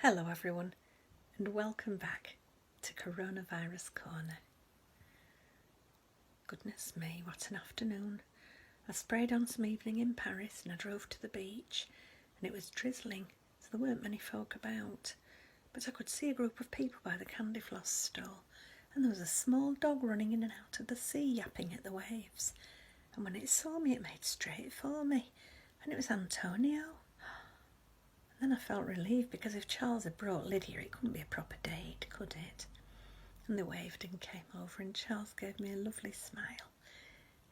Hello everyone, and welcome back to Coronavirus Corner. Goodness me, what an afternoon. I sprayed on some evening in Paris and I drove to the beach, and it was drizzling, so there weren't many folk about. But I could see a group of people by the candy floss stall, and there was a small dog running in and out of the sea, yapping at the waves. And when it saw me, it made straight for me, and it was Antonio. And then I felt relieved, because if Charles had brought Lydia, it couldn't be a proper date, could it? And they waved and came over, and Charles gave me a lovely smile.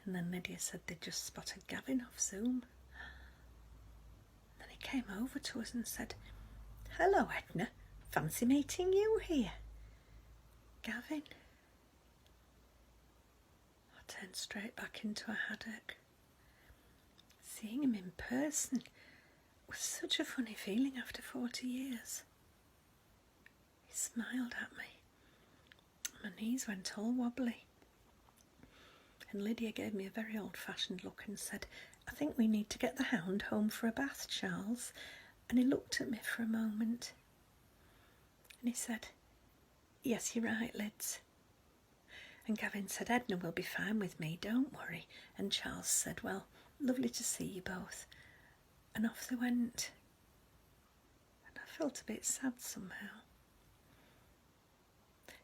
And then Lydia said they'd just spotted Gavin off Zoom. And then he came over to us and said, "Hello, Edna. Fancy meeting you here." Gavin. I turned straight back into a haddock. Seeing him in person was such a funny feeling after 40 years. He smiled at me. My knees went all wobbly. And Lydia gave me a very old-fashioned look and said, "I think we need to get the hound home for a bath, Charles." And he looked at me for a moment. And he said, "Yes, you're right, Lids." And Gavin said, "Edna will be fine with me, don't worry." And Charles said, "Well, lovely to see you both." And off they went. And I felt a bit sad somehow.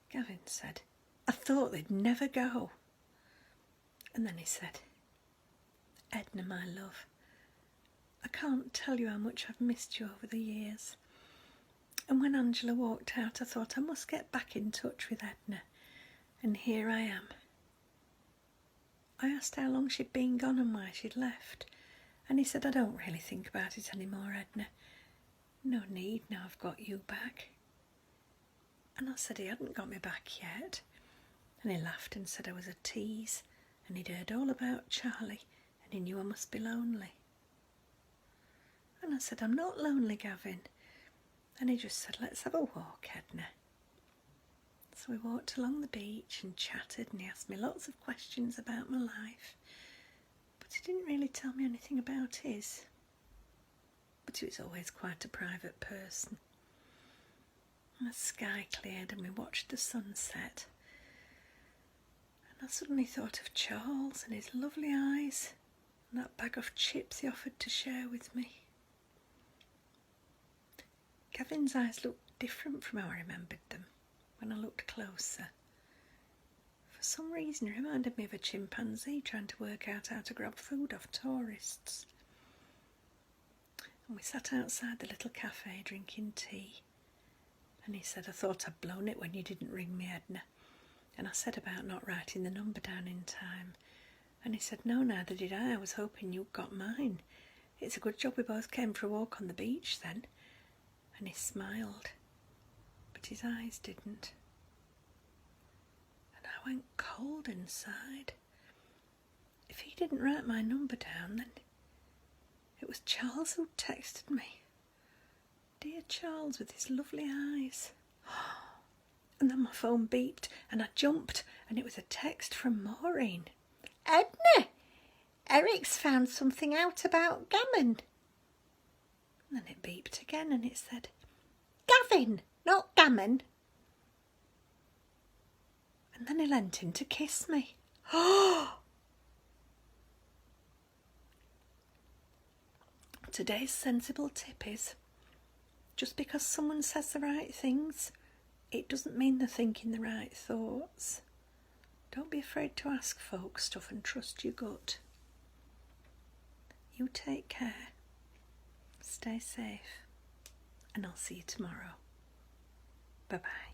Gavin said, "I thought they'd never go." And then he said, "Edna, my love, I can't tell you how much I've missed you over the years. And when Angela walked out, I thought I must get back in touch with Edna. And here I am." I asked how long she'd been gone and why she'd left. And he said, "I don't really think about it anymore, Edna. No need, now I've got you back." And I said he hadn't got me back yet. And he laughed and said I was a tease, and he'd heard all about Charlie, and he knew I must be lonely. And I said, "I'm not lonely, Gavin." And he just said, "Let's have a walk, Edna." So we walked along the beach and chatted, and he asked me lots of questions about my life. But he didn't really tell me anything about his. But he was always quite a private person. And the sky cleared and we watched the sunset. And I suddenly thought of Charles and his lovely eyes and that bag of chips he offered to share with me. Gavin's eyes looked different from how I remembered them when I looked closer. For some reason, it reminded me of a chimpanzee trying to work out how to grab food off tourists. And we sat outside the little cafe drinking tea. And he said, "I thought I'd blown it when you didn't ring me, Edna." And I said about not writing the number down in time. And he said, "No, neither did I. I was hoping you'd got mine. It's a good job we both came for a walk on the beach then." And he smiled, but his eyes didn't. I went cold inside. If he didn't write my number down, then it was Charles who texted me. Dear Charles with his lovely eyes. And then my phone beeped and I jumped, and it was a text from Maureen. "Edna, Eric's found something out about Gammon." And then it beeped again and it said, "Gavin, not Gammon." And then he leant in to kiss me. Today's sensible tip is, just because someone says the right things, it doesn't mean they're thinking the right thoughts. Don't be afraid to ask folks stuff and trust your gut. You take care, stay safe, and I'll see you tomorrow. Bye-bye.